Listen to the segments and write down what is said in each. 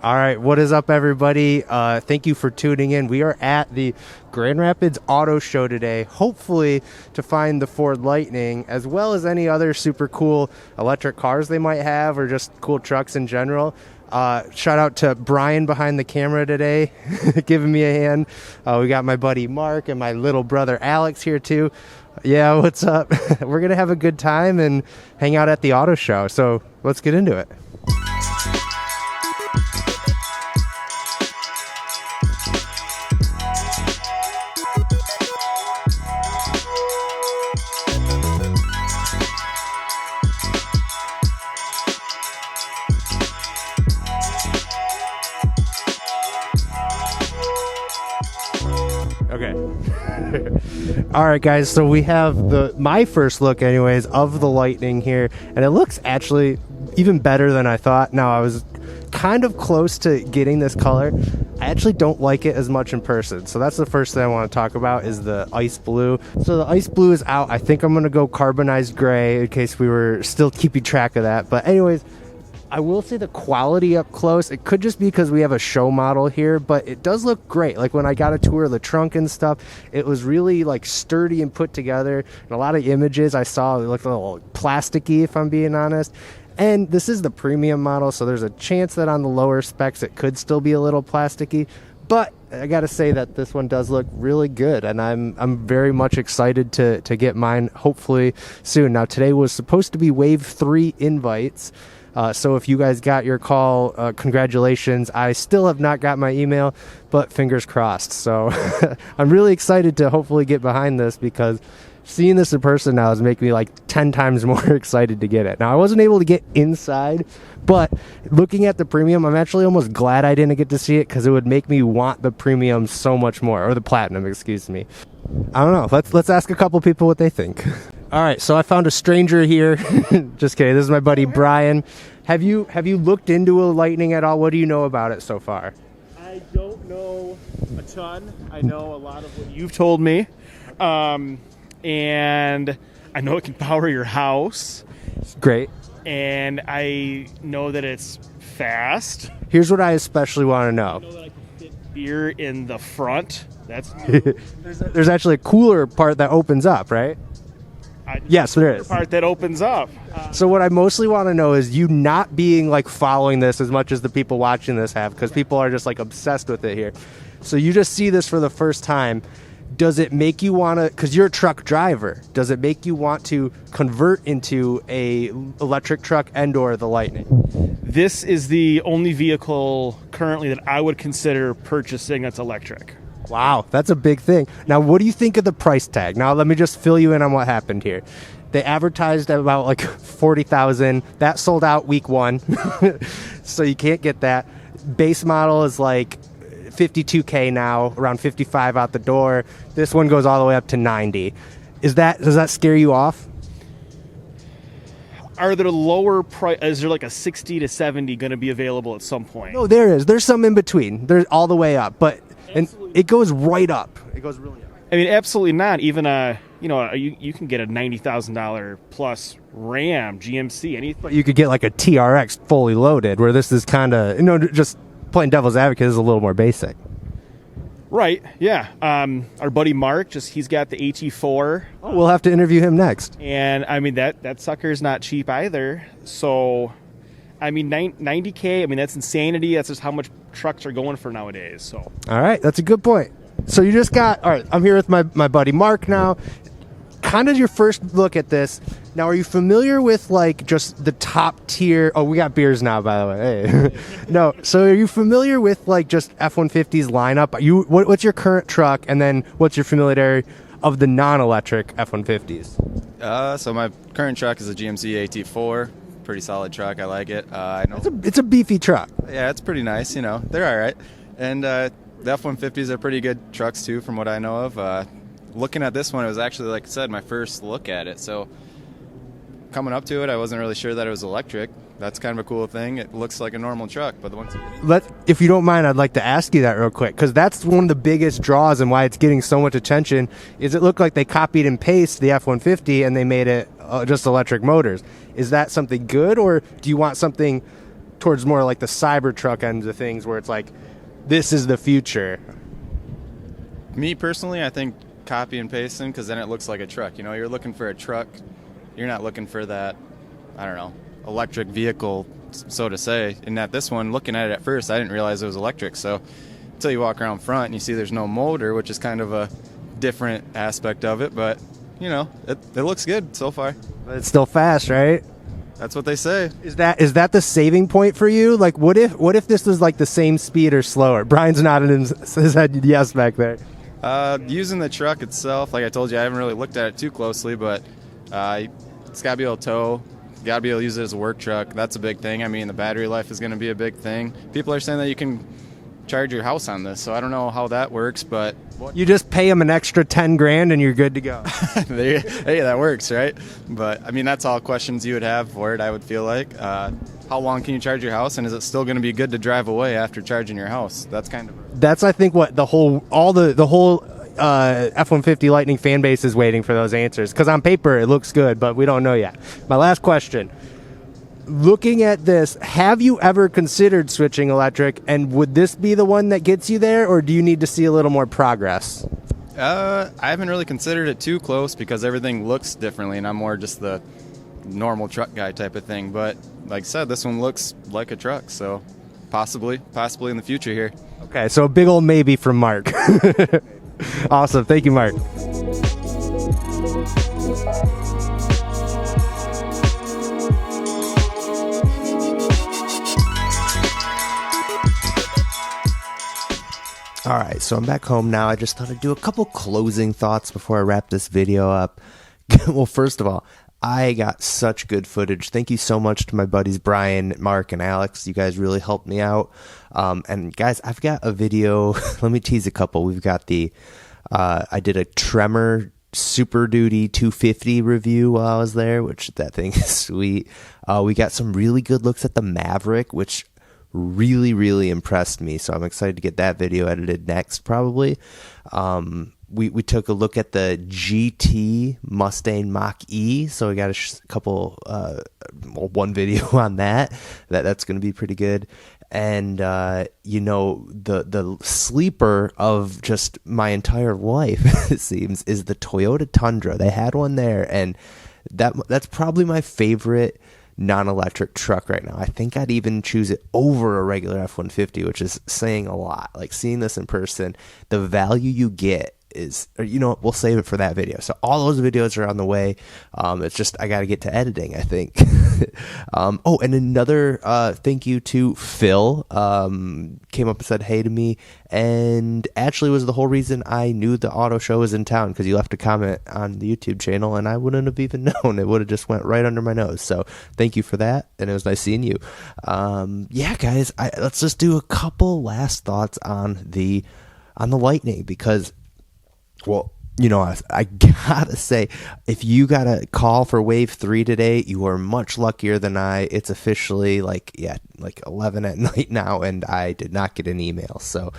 All right, what is up, everybody? Thank you for tuning in. We are at the Grand Rapids Auto Show today, hopefully to find the Ford Lightning, as well as any other super cool electric cars they might have, or just cool trucks in general. Shout out to Brian behind the camera today, giving me a hand. We got my buddy Mark and my little brother Alex here too. Yeah, what's up? We're going to have a good time and hang out at the auto show, so let's get into it. Okay. All right, guys, so we have my first look anyways of the Lightning here, and it looks actually even better than I thought. Now, I was kind of close to getting this color. I actually don't like it as much in person, so that's the first thing I want to talk about is the ice blue. So the ice blue is out. I think I'm going to go carbonized gray in case we were still keeping track of that. But anyways, I will say the quality up close, it could just be because we have a show model here, but it does look great. Like when I got a tour of the trunk and stuff, it was really like sturdy and put together. And a lot of images I saw, it looked a little plasticky, if I'm being honest. And this is the premium model, so there's a chance that on the lower specs it could still be a little plasticky. But I gotta say that this one does look really good, and I'm very much excited to get mine hopefully soon. Now today was supposed to be Wave 3 invites. So if you guys got your call, congratulations. I still have not got my email, but fingers crossed. So I'm really excited to hopefully get behind this, because seeing this in person now is making me like 10 times more excited to get it. Now, I wasn't able to get inside, but looking at the premium, I'm actually almost glad I didn't get to see it, because it would make me want the premium so much more, or the platinum, excuse me. I don't know. Let's ask a couple people what they think. All right, so I found a stranger here. Just kidding. This is my buddy Brian. Have you looked into a Lightning at all? What do you know about it so far? I don't know a ton. I know a lot of what you've told me, and I know it can power your house. Great. And I know that it's fast. Here's what I especially want to know. I know that I can fit beer in the front. That's new. There's actually a cooler part that opens up, right? Yes, there is. Part that opens up. So what I mostly want to know is you not being like following this as much as the people watching this have, because people are just like obsessed with it here. So you just see this for the first time. Does it make you want to, because you're a truck driver, does it make you want to convert into a electric truck and or the Lightning? This is the only vehicle currently that I would consider purchasing that's electric. Wow, that's a big thing. Now, what do you think of the price tag? Now, let me just fill you in on what happened here. They advertised at about like $40,000. That sold out week one, so you can't get that. Base model is like $52K now, around $55 out the door. This one goes all the way up to $90. Does that scare you off? Are there lower price? Is there like a 60 to 70 going to be available at some point? No, there is. There's some in between. There's all the way up, but and it goes right up. It goes really up. I mean, absolutely not. Even you can get a $90,000 plus Ram GMC. Anything. But you could get like a TRX fully loaded, where this is kind of just playing devil's advocate is a little more basic. Right. Yeah. Our buddy Mark, he's got the AT4. Oh, we'll have to interview him next. And I mean that sucker's not cheap either. So, I mean, 90K. I mean, that's insanity. That's just how much trucks are going for nowadays. So. All right, that's a good point. So you just got. All right, I'm here with my buddy Mark now. Kind of your first look at this. Now, are you familiar with like just the top tier? Oh, we got beers now, by the way. Hey. No, so are you familiar with like just F-150's lineup? What's your current truck, and then what's your familiarity of the non-electric F-150s? So my current truck is a GMC AT4. Pretty solid truck. I like it. I know it's a beefy truck. Yeah, it's pretty nice. They're all right. And the F-150s are pretty good trucks too, from what I know of. Looking at this one, it was actually, like I said, my first look at it. So coming up to it, I wasn't really sure that it was electric. That's kind of a cool thing. It looks like a normal truck, but the ones if you don't mind, I'd like to ask you that real quick, because that's one of the biggest draws and why it's getting so much attention. Is it looked like they copied and pasted the F-150 and they made it just electric motors? Is that something good, or do you want something towards more like the Cybertruck ends of things, where it's like, this is the future? Me personally, I think copy and pasting, because then it looks like a truck. You know, you're looking for a truck. You're not looking for that, I don't know, electric vehicle, so to say. And at this one, looking at it at first, I didn't realize it was electric. So until you walk around front and you see there's no motor, which is kind of a different aspect of it. But, you know, it looks good so far. But it's still fast, right? That's what they say. Is that the saving point for you? Like, what if this was like the same speed or slower? Brian's nodding his head yes back there. Using the truck itself, like I told you, I haven't really looked at it too closely, but it's got to be able to tow. You got to be able to use it as a work truck. That's a big thing. I mean, the battery life is going to be a big thing. People are saying that you can charge your house on this, so I don't know how that works, but you just pay them an extra 10 grand and you're good to go. Hey, that works, right? But I mean, that's all questions you would have for it, I would feel like. How long can you charge your house, and is it still going to be good to drive away after charging your house? That's I think what the whole F-150 Lightning fan base is waiting for those answers, because on paper it looks good, but we don't know yet. My last question: looking at this, have you ever considered switching electric, and would this be the one that gets you there, or do you need to see a little more progress? I haven't really considered it too close, because everything looks differently, and I'm more just the normal truck guy type of thing. But like I said, this one looks like a truck, so possibly in the future here. Okay, so a big old maybe from Mark. Awesome. Thank you, Mark. All right, so I'm back home now. I just thought I'd do a couple closing thoughts before I wrap this video up. Well, first of all, I got such good footage. Thank you so much to my buddies Brian, Mark, and Alex. You guys really helped me out. And guys, I've got a video. Let me tease a couple. We've got I did a Tremor Super Duty 250 review while I was there, which that thing is sweet. We got some really good looks at the Maverick, which really, really impressed me. So I'm excited to get that video edited next, probably. We took a look at the GT Mustang Mach-E, so we got a couple, one video on that's going to be pretty good. And, you know, the sleeper of just my entire life, it seems, is the Toyota Tundra. They had one there, and that's probably my favorite non-electric truck right now. I think I'd even choose it over a regular F-150, which is saying a lot. Like, seeing this in person, the value you get is, or, you know what, we'll save it for that video. So all those videos are on the way. It's just I got to get to editing, I think. Oh, and another thank you to Phil. Came up and said hey to me, and actually was the whole reason I knew the auto show was in town, because you left a comment on the YouTube channel and I wouldn't have even known. It would have just went right under my nose. So thank you for that, and it was nice seeing you. Yeah, guys, let's just do a couple last thoughts on the Lightning, because, well, you know, I gotta say, if you got a call for Wave 3 today, you are much luckier than I. It's officially like 11 at night now, and I did not get an email. So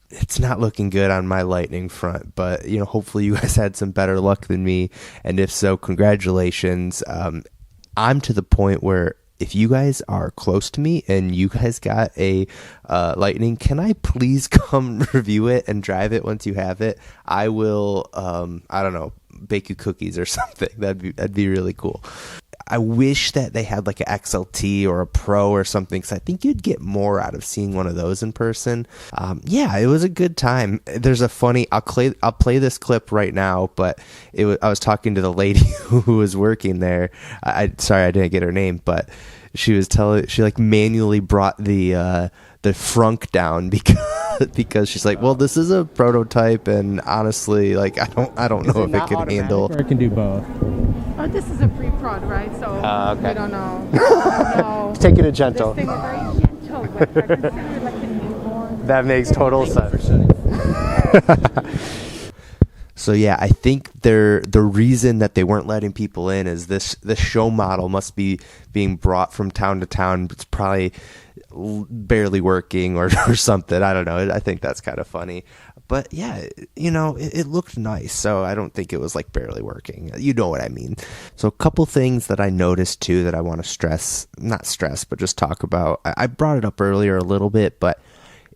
it's not looking good on my Lightning front, but, you know, hopefully you guys had some better luck than me. And if so, congratulations. I'm to the point where, if you guys are close to me and you guys got a Lightning, can I please come review it and drive it once you have it? I will, I don't know, bake you cookies or something. That'd be really cool. I wish that they had like an XLT or a Pro or something, because I think you'd get more out of seeing one of those in person. Yeah, it was a good time. There's a funny, I'll play this clip right now, but I was talking to the lady who was working there. Sorry, I didn't get her name, but she like manually brought the frunk down because she's like, well, this is a prototype, and honestly, like, I don't know if it can handle. Or it can do both. Oh, this is a pre-prod, right? So okay. we don't know. No. Take it gentle. This thing is very gentle, but I consider it like a newborn. That makes total sense. So yeah, I think the reason that they weren't letting people in is this show model must be being brought from town to town. It's probably barely working or something. I don't know. I think that's kind of funny. But yeah, you know, it looked nice, so I don't think it was like barely working. You know what I mean. So a couple things that I noticed too that I want to not stress, but just talk about. I brought it up earlier a little bit, but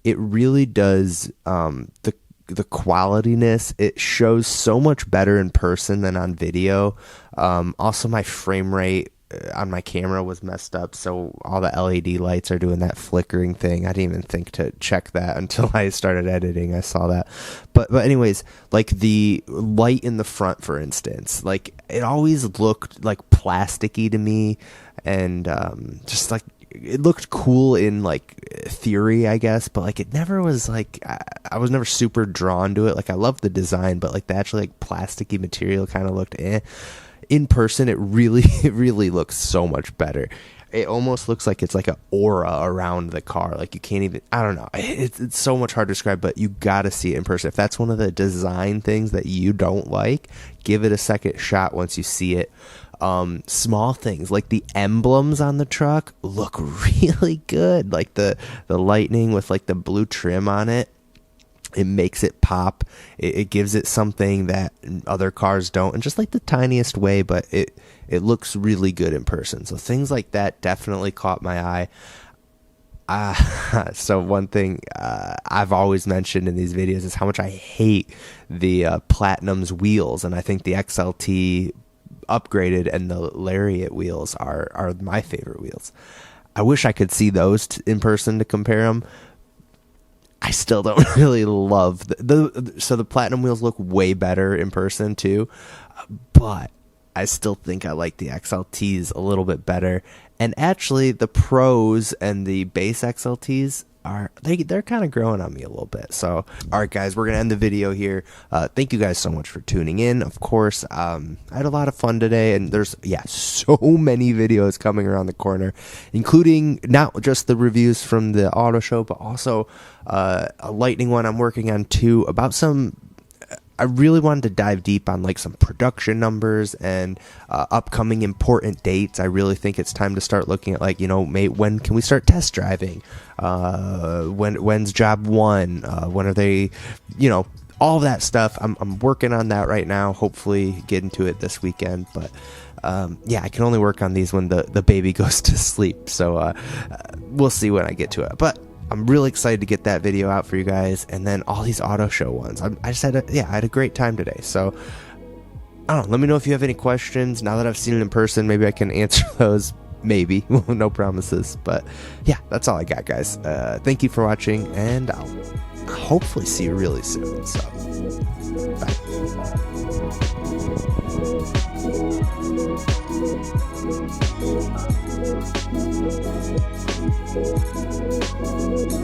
it really does, the qualityness, it shows so much better in person than on video. Also, my frame rate on my camera was messed up, so all the LED lights are doing that flickering thing. I didn't even think to check that until I started editing. I saw that, but anyways, like the light in the front, for instance, like it always looked like plasticky to me, and just like it looked cool in like theory, I guess, but like it never was like, I was never super drawn to it. Like I love the design, but like the actual like plasticky material kind of looked in person. It really looks so much better. It almost looks like it's like an aura around the car. Like you can't even, I don't know. It's so much hard to describe, but you got to see it in person. If that's one of the design things that you don't like, give it a second shot once you see it. Small things like the emblems on the truck look really good. Like the Lightning with like the blue trim on it. It makes it pop. It gives it something that other cars don't, in just like the tiniest way, but it looks really good in person. So things like that definitely caught my eye. So one thing I've always mentioned in these videos is how much I hate the Platinum's wheels, and I think the XLT upgraded and the Lariat wheels are my favorite wheels. I wish I could see those in person to compare them. I still don't really love so the Platinum wheels look way better in person too, but I still think I like the XLTs a little bit better. And actually the Pros and the base XLTs they're kind of growing on me a little bit. So all right guys, we're gonna end the video here. Thank you guys so much for tuning in. Of course, I had a lot of fun today, and there's so many videos coming around the corner, including not just the reviews from the auto show, but also a Lightning one I'm working on too, about some, I really wanted to dive deep on like some production numbers and upcoming important dates. I really think it's time to start looking at, like, you know, when can we start test driving? When's job one? When are they, you know, all that stuff. I'm working on that right now. Hopefully get into it this weekend. But yeah, I can only work on these when the baby goes to sleep. So we'll see when I get to it. But I'm really excited to get that video out for you guys, and then all these auto show ones. I just had I had a great time today. So I don't know. Let me know if you have any questions. Now that I've seen it in person, maybe I can answer those. Maybe. No promises. But yeah, that's all I got, guys. Thank you for watching, and I'll hopefully see you really soon. So bye.